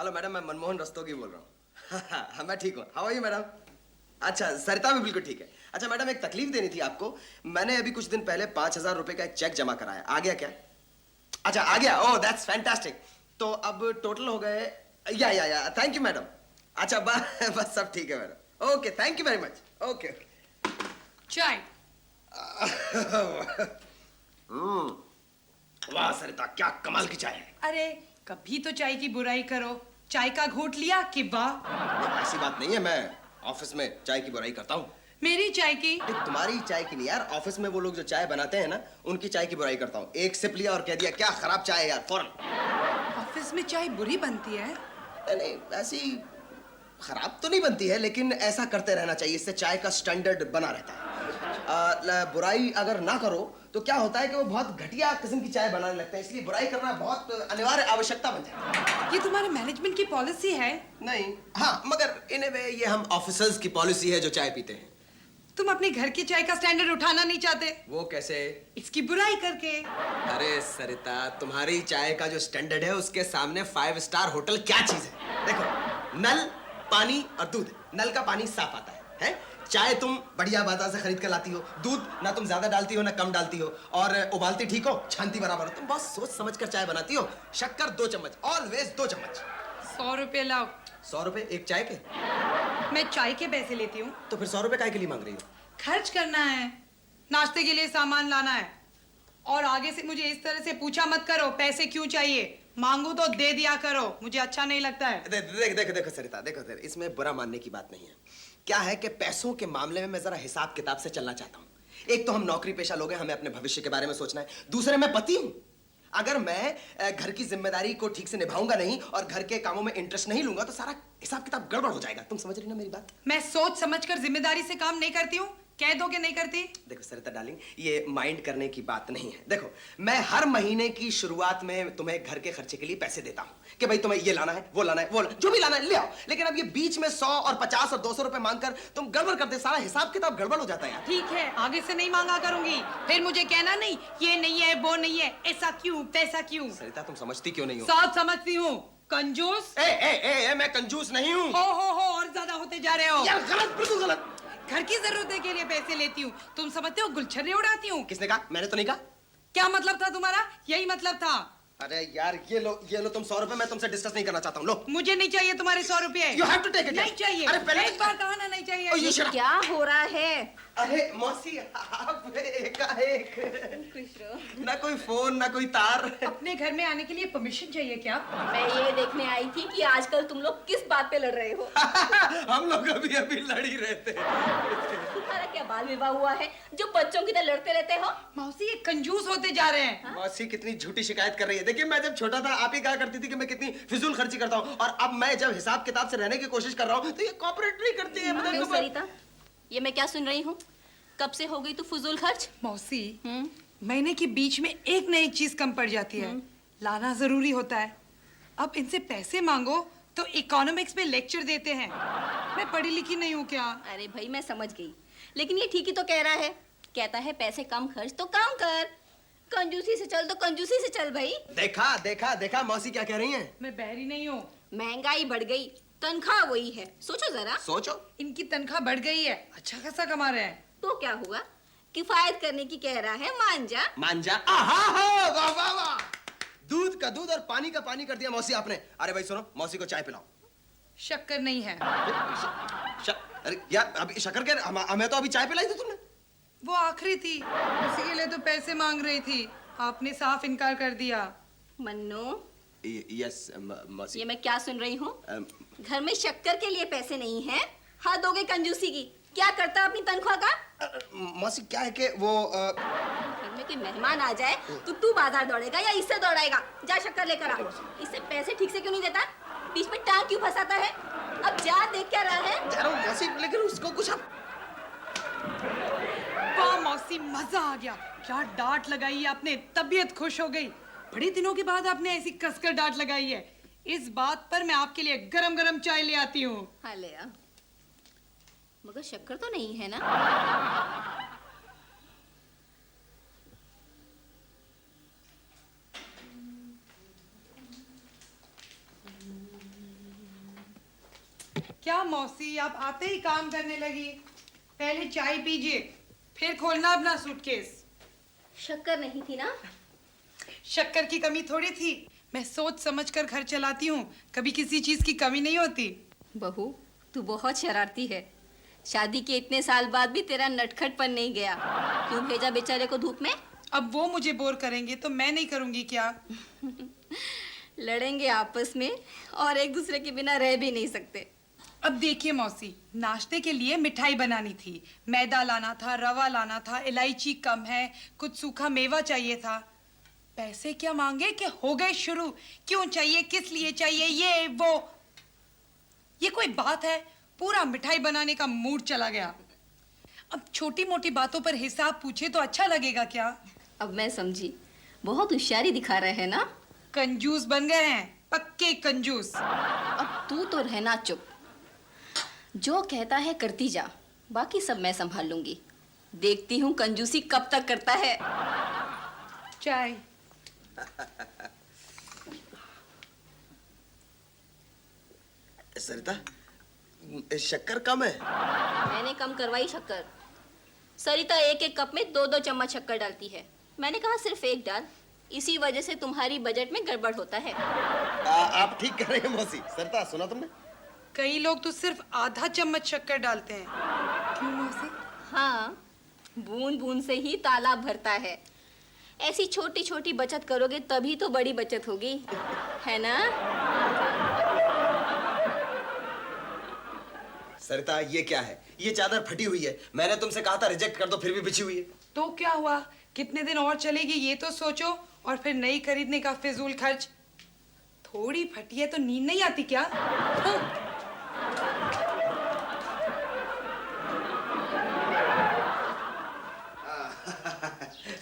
Hello madam, मैं मनमोहन रस्तोगी बोल रहा हूँ। हाँ, मैं ठीक हूँ। How are you madam? अच्छा, सरिता भी बिल्कुल ठीक है। अच्छा मैडम, एक तकलीफ देनी थी आपको। मैंने अभी कुछ दिन पहले 5,000 रुपए का एक चेक जमा कराया। आ गया क्या? अच्छा आ गया। Oh that's fantastic. तो अब टोटल हो गए। या थैंक यू मैडम। अच्छा बस सब ठीक है madam. Okay thank you very much. Okay. चाय। वाह सरिता, क्या कमाल की चाय है। अरे कभी तो चाय की बुराई करो। चाय का घूंट लिया कि वाह। ऐसी बात नहीं है, मैं ऑफिस में चाय की बुराई करता हूँ। मेरी चाय की? तुम्हारी चाय की नहीं यार, ऑफिस में वो लोग जो चाय बनाते हैं ना, उनकी चाय की बुराई करता हूँ। एक सिप लिया और कह दिया क्या खराब चाय है यार, फौरन। ऑफिस में चाय बुरी बनती है? नहीं ऐसी खराब तो नहीं बनती है, लेकिन ऐसा करते रहना चाहिए, इससे चाय का स्टैंडर्ड बना रहता है। बुराई अगर ना करो तो क्या होता है कि वो बहुत घटिया किस्म की चाय बनाने लगते हैं, इसलिए बुराई करना बहुत अनिवार्य आवश्यकता बन जाती है। ये तुम्हारे मैनेजमेंट की पॉलिसी है? नहीं, हाँ, मगर इन ए वे ये हम ऑफिसर्स की पॉलिसी है जो चाय पीते हैं। तुम अपने घर की चाय का स्टैंडर्ड उठाना नहीं चाहते? वो कैसे? इसकी बुराई करके। अरे सरिता, तुम्हारी चाय का जो स्टैंडर्ड है उसके सामने 5 स्टार होटल क्या चीज है। देखो, नल, पानी और दूध। नल का पानी साफ आता है? चाय तुम बढ़िया बाजार से खरीद कर लाती हो। दूध ना तुम ज्यादा डालती हो ना कम डालती हो, और उबालती ठीक हो, छानती बराबर हो। तुम बहुत सोच समझ कर चाय बनाती हो। शक्कर 2 चम्मच, ऑलवेज 2 चम्मच। 100 रुपए लाओ। 100 रुपए एक चाय के? मैं चाय के पैसे लेती हूँ। तो फिर 100 रुपए काहे के लिए मांग रही हो? खर्च करना है, नाश्ते के लिए सामान लाना है। और आगे से मुझे इस तरह से पूछा मत करो पैसे क्यों चाहिए। मांगू तो दे दिया करो, मुझे अच्छा नहीं लगता है। देखो सरिता, देखो इसमें बुरा मानने की बात नहीं है। क्या है कि पैसों के मामले में मैं जरा हिसाब किताब से चलना चाहता हूँ। एक तो हम नौकरी पेशा लोग हैं, हमें अपने भविष्य के बारे में सोचना है। दूसरे मैं पति हूँ। अगर मैं घर की जिम्मेदारी को ठीक से निभाऊंगा नहीं और घर के कामों में इंटरेस्ट नहीं लूंगा तो सारा हिसाब किताब गड़बड़ हो जाएगा। तुम समझ रही ना मेरी बात? मैं सोच समझकर जिम्मेदारी से काम नहीं करती हूँ, कह दो कि नहीं करती। देखो सरिता डार्लिंग, ये माइंड करने की बात नहीं है। देखो, मैं हर महीने की शुरुआत में तुम्हें घर के खर्चे के लिए पैसे देता हूँ कि भाई तुम्हें ये लाना है, वो लाना है, जो भी लाना है ले आओ। लेकिन अब ये बीच में 100 और 50 और 200 रुपए मांगकर तुम गड़बड़ करते, सारा हिसाब किताब गड़बड़ हो जाता है यार। ठीक है, आगे से नहीं मांगा करूंगी। फिर मुझे कहना नहीं ये नहीं है वो नहीं है, ऐसा क्यों तैसा क्यों। सरिता तुम समझती क्यों नहीं हो? सब समझती हूँ। कंजूस। मैं कंजूस नहीं हूँ। हो और ज्यादा होते जा रहे हो यार। गलत, बिल्कुल गलत। घर की जरूरतों के लिए पैसे लेती हूँ, तुम समझते हो गुलछर्रे उड़ाती हूँ। किसने कहा? मैंने तो नहीं कहा। क्या मतलब था तुम्हारा? यही मतलब था। अरे यार ये लो तुम 100 रुपए। मैं तुमसे डिस्कस नहीं करना चाहता हूँ। लो। मुझे नहीं चाहिए तुम्हारे 100 रुपए। You have to take it. नहीं चाहिए। अरे पहले एक बार कहा ना नहीं चाहिए। ये क्या हो रहा है? अरे मौसी, आप एकाएक ना कोई फोन ना कोई तार। अपने घर में आने के लिए परमिशन चाहिए क्या? मैं ये देखने आई थी कि आजकल तुम लोग किस बात पे लड़ रहे हो। हम लोग अभी लड़ ही रहे थे। तुम्हारा क्या बाल विवाह हुआ है जो बच्चों की तरह लड़ते रहते हो? मौसी, ये कंजूस होते जा रहे हैं। मौसी कितनी झूठी शिकायत कर रही है। देखिए, मैं जब छोटा था आप ही कहा करती थी कि मैं कितनी फिजूल खर्ची करता हूँ, और अब मैं जब हिसाब किताब से रहने की कोशिश कर रहा हूँ तो ये कॉपरेट नहीं करती है। क्यों सरिता, ये मैं क्या सुन रही हूँ? कब से हो गई तू फजूल खर्च? मौसी, महीने के बीच में एक न एक चीज कम पड़ जाती है, लाना जरूरी होता है। अब इनसे पैसे मांगो तो इकोनॉमिक्स में लेक्चर देते हैं। मैं पढ़ी लिखी नहीं हूँ क्या? अरे भाई मैं समझ गई, लेकिन ये ठीक ही तो कह रहा है। कहता है पैसे कम खर्च तो काम कर, कंजूसी से चल तो कंजूसी से चल भाई। देखा मौसी क्या कह रही हैं? मैं बहरी नहीं हूँ। महंगाई बढ़ गई, तनख्वाह वही है। सोचो जरा। सोचो। इनकी तनख्वाह बढ़ गई है, अच्छा खासा कमा रहे हैं। तो क्या हुआ? किफायत करने की कह रहा है, मान जा। वाह। दूध का दूध और पानी का पानी कर दिया मौसी आपने। अरे भाई सुनो, मौसी को चाय पिलाओ। शक्कर नहीं है। अरे यार, अभी शक्कर के हमें तो अभी चाय पिलाई थी तुमने। वो आखिरी थी, उसी के लिए तो पैसे मांग रही थी, आपने साफ इनकार कर दिया। मन्नू। यस मौसी। ये मैं क्या सुन रही हूँ? घर में शक्कर के लिए पैसे नहीं है, हाथ दोगे कंजूसी की। क्या करता अपनी तनख्वाह का? मौसी क्या है कि वो घर में कोई मेहमान आ जाए तो तू बाजार दौड़ेगा या इससे दौड़ाएगा? जा शक्कर लेकर आ। इससे पैसे ठीक से क्यों नहीं देता? बीच में टांग क्यों फंसाता है? अब जा, देख क्या रहा है? जा रहा हूं मौसी, लेकिन उसको कुछ अब। वाह मौसी, मजा आ गया। क्या डांट लगाई है आपने, तबीयत खुश हो गई। बड़े दिनों के बाद आपने ऐसी कसकर डांट लगाई है। इस बात पर मैं आपके लिए गरम गरम चाय ले आती हूँ। हाँ ले आ, मगर शक्कर तो नहीं है ना? क्या मौसी, आप आते ही काम करने लगी? पहले चाय पीजिए, फिर खोलना अपना सूटकेस। शक्कर नहीं थी ना? शक्कर की कमी थोड़ी थी। मैं सोच समझ कर घर चलाती हूँ, कभी किसी चीज की कमी नहीं होती। बहू, तू बहुत शरारती है। शादी के इतने साल बाद भी तेरा नटखटपन नहीं गया। क्यों भेजा बेचारे को धूप में? अब वो मुझे बोर करेंगे तो मैं नहीं करूँगी क्या? लड़ेंगे आपस में और एक दूसरे के बिना रह भी नहीं सकते। अब देखिए मौसी, नाश्ते के लिए मिठाई बनानी थी, मैदा लाना था, रवा लाना था, इलायची कम है, कुछ सूखा मेवा चाहिए था। पैसे क्या मांगे कि हो गए शुरू। क्यों चाहिए, किस लिए चाहिए, ये वो। ये कोई बात है? पूरा मिठाई बनाने का मूड चला गया। अब छोटी मोटी बातों पर हिसाब पूछे तो अच्छा लगेगा क्या? अब मैं समझी, बहुत होशियारी दिखा रहे हैं ना? कंजूस बन गए हैं, पक्के कंजूस। अब तू तो रहना चुप। जो कहता है करती जा, बाकी सब मैं संभाल लूंगी। देखती हूँ कंजूसी कब तक करता है। चाय। सरिता, शक्कर कम है। मैंने कम करवाई शक्कर। सरिता एक एक कप में 2-2 चम्मच शक्कर डालती है। मैंने कहा सिर्फ एक डाल। इसी वजह से तुम्हारी बजट में गड़बड़ होता है। आप ठीक कर रहे हैं मौसी। सरिता, सुना तुमने? कई लोग तो सिर्फ आधा चम्मच शक्कर डालते हैं। क्यों मौसी? हाँ, बूंद बूंद से ही तालाब भरता है। ऐसी छोटी छोटी बचत करोगे तभी तो बड़ी बचत होगी, है ना? सरिता, ये क्या है? ये चादर फटी हुई है। मैंने तुमसे कहा था रिजेक्ट कर दो, फिर भी बिछी हुई है। तो क्या हुआ? कितने दिन और चलेगी ये तो सोचो, और फिर नई खरीदने का फिजूल खर्च। थोड़ी फटी है तो नींद नहीं आती क्या? हाँ।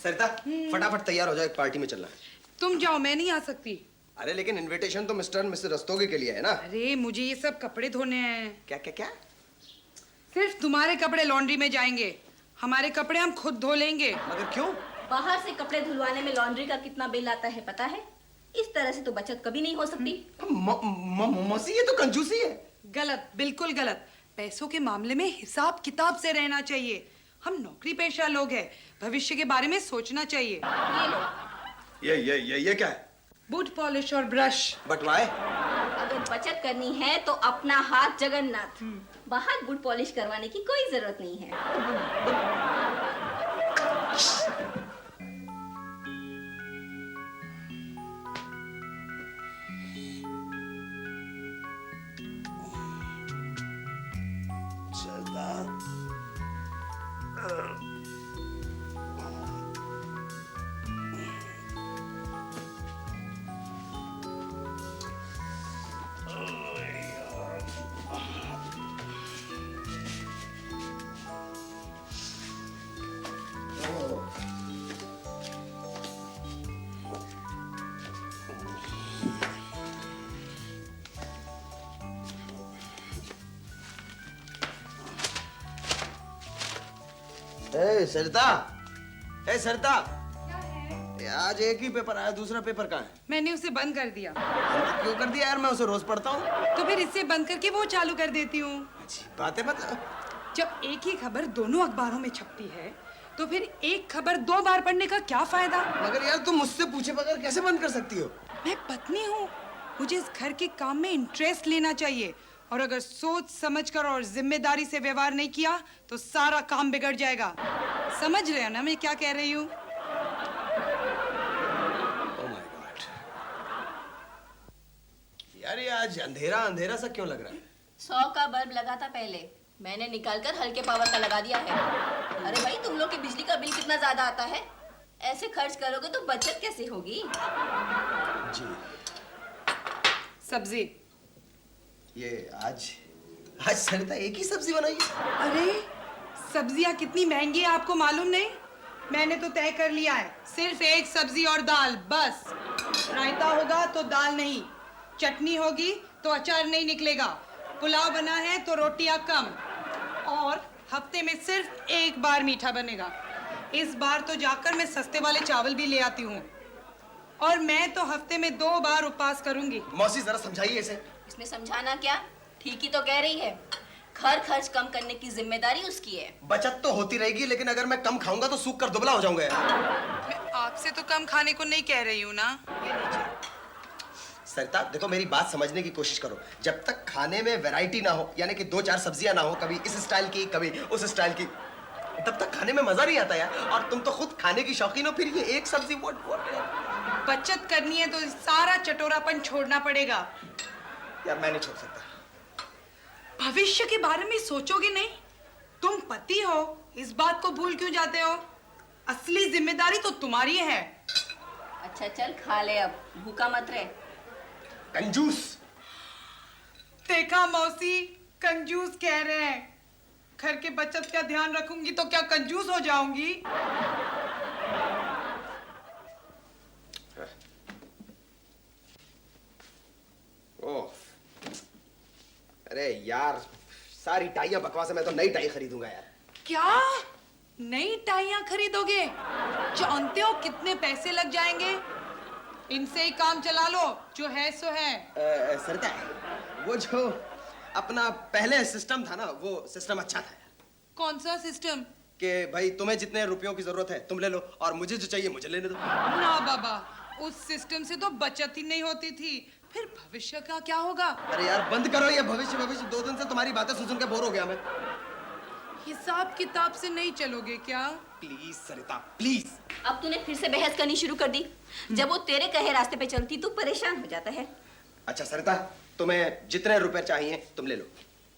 सरिता, फटाफट तैयार हो जाओ, एक पार्टी में चलना है। तुम जाओ, मैं नहीं आ सकती। अरे लेकिन इनविटेशन तो मिस्टर और मिसेस रस्तोगी के लिए है ना? अरे मुझे ये सब कपड़े धोने हैं। क्या क्या क्या? सिर्फ तुम्हारे कपड़े लॉन्ड्री में जाएंगे, हमारे कपड़े हम खुद धो लेंगे। मगर क्यों? बाहर से कपड़े धुलवाने में लॉन्ड्री का कितना बिल आता है पता है? इस तरह से तो बचत कभी नहीं हो सकती। मौसी, ये तो कंजूसी है। गलत, बिल्कुल गलत। पैसों के मामले में हिसाब किताब से रहना चाहिए। हम नौकरी पेशा लोग हैं, भविष्य के बारे में सोचना चाहिए। ये लो। ये क्या है? बूट पॉलिश और ब्रश। But why? अगर बचत करनी है तो अपना हाथ जगन्नाथ। बाहर बूट पॉलिश करवाने की कोई जरूरत नहीं है। सरिता, सरिता, क्या है? आज एक ही पेपर आया, दूसरा पेपर कहाँ है? मैंने उसे बंद कर दिया। क्यों कर दिया यार? मैं उसे रोज पढ़ता हूँ। तो फिर इससे बंद करके वो चालू कर देती हूँ। अच्छी बात है। मतलब जब एक ही खबर दोनों अखबारों में छपती है तो फिर एक खबर 2 बार पढ़ने का क्या फायदा? मगर यार, तुम मुझसे पूछे बगैर कैसे बंद कर सकती हो? मैं पत्नी हूँ, मुझे इस घर के काम में इंटरेस्ट लेना चाहिए, और अगर सोच समझकर और जिम्मेदारी से व्यवहार नहीं किया तो सारा काम बिगड़ जाएगा। समझ रहे हो ना मैं क्या कह रही हूँ? Oh my God. यार, ये आज अंधेरा अंधेरा सा क्यों लग रहा है? 100 का बल्ब लगा था पहले, मैंने निकालकर हल्के पावर का लगा दिया है। अरे भाई, तुम लोग के बिजली का बिल कितना ज्यादा आता है? ऐसे खर्च करोगे तो बचत कैसे होगी? जी। सब्जी। ये आज सरिता एक ही सब्जी बनाई है? अरे सब्जियां कितनी महंगी है आपको मालूम नहीं? मैंने तो तय कर लिया है, सिर्फ एक सब्जी और दाल बस। रायता होगा तो दाल नहीं, चटनी होगी तो अचार नहीं निकलेगा, पुलाव बना है तो रोटियां कम, और हफ्ते में सिर्फ एक बार मीठा बनेगा। इस बार तो जाकर मैं सस्ते वाले चावल भी ले आती हूँ, और मैं तो हफ्ते में 2 बार उपवास करूंगी। मौसी, जरा समझाइए इसे। इसमें समझाना क्या? ठीक ही तो कह रही है। घर खर्च कम करने की जिम्मेदारी उसकी है। बचत तो होती रहेगी, लेकिन अगर मैं कम खाऊंगा तो सूख कर दुबला हो जाऊंगा यार। मैं आपसे तो कम खाने को नहीं कह रही हूँ ना। ये लीजिए। सरिता देखो, मेरी बात समझने की कोशिश करो। जब तक खाने में वैरायटी ना हो, यानी कि 2-4 सब्जियां ना हो, कभी इस स्टाइल की कभी उस स्टाइल की, तब तक खाने में मजा नहीं आता यार। और तुम तो खुद खाने की शौकीन हो, फिर ये एक सब्जी व्हाट। बचत करनी है तो सारा चटोरापन छोड़ना पड़ेगा। यार मैं नहीं छोड़ सकता। भविष्य के बारे में सोचोगे नहीं? तुम पति हो, इस बात को भूल क्यों जाते हो? असली जिम्मेदारी तो तुम्हारी है। अच्छा चल खा ले, अब भूखा मत रहे। कंजूस। देखा मौसी, कंजूस कह रहे हैं। घर के बचत का ध्यान रखूंगी तो क्या कंजूस हो जाऊंगी? ओह, अरे यार सारी टाइयां बकवास है। मैं तो नई टाई खरीदूंगा यार। क्या नई टाइयां खरीदोगे? जानते हो कितने पैसे लग जाएंगे? इनसे ही काम चला लो, जो है सो है। सरिता, वो जो अपना पहले सिस्टम था ना, वो सिस्टम अच्छा था यार। कौन सा सिस्टम? कि भाई तुम्हें जितने रुपयों की जरूरत है तुम ले लो, और मुझे जो चाहिए मुझे लेने दो। ना बाबा, उस सिस्टम से तो बचत ही नहीं होती थी। फिर भविष्य का क्या होगा? अरे यार बंद करो ये भविष्य भविष्य। 2 दिन से तुम्हारी बातें सुन सुन के बोर हो गया मैं। हिसाब किताब से नहीं चलोगे क्या? Please Sarita please. अब तूने फिर से बहस करनी शुरू कर दी। जब वो तेरे कहे रास्ते पे चलती तू परेशान हो जाता है। अच्छा सरिता, तुम्हें जितने रुपए चाहिए तुम ले लो।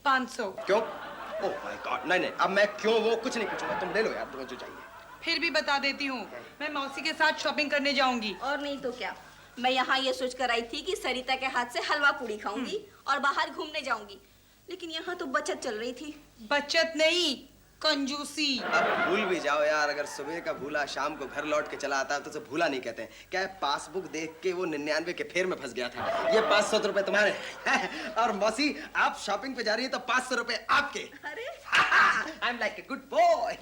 500। क्यों? ओह माय गॉड, नहीं नहीं, अब मैं क्यों वो कुछ नहीं पूछूंगा। तुम ले लो यार, तुम्हें जो चाहिए। फिर भी बता देती हूँ, मैं मौसी के साथ शॉपिंग करने जाऊंगी। और नहीं तो क्या, मैं यहाँ ये सोच कर आई थी कि सरिता के हाथ से हलवा पूड़ी खाऊंगी और बाहर घूमने जाऊंगी, लेकिन यहाँ तो बचत चल रही थी। बचत नहीं, कंजूसी। अब भूल भी जाओ यार, अगर सुबह का भूला शाम को घर लौट के चला आता है तो उसे भूला नहीं कहते हैं। क्या है, पासबुक देख के वो 99 के फेर में फंस गया था। ये 500 रुपए तुम्हारे और मौसी आप शॉपिंग पे जा रही है तो 500 रुपए आपके। अरे I am like a good boy.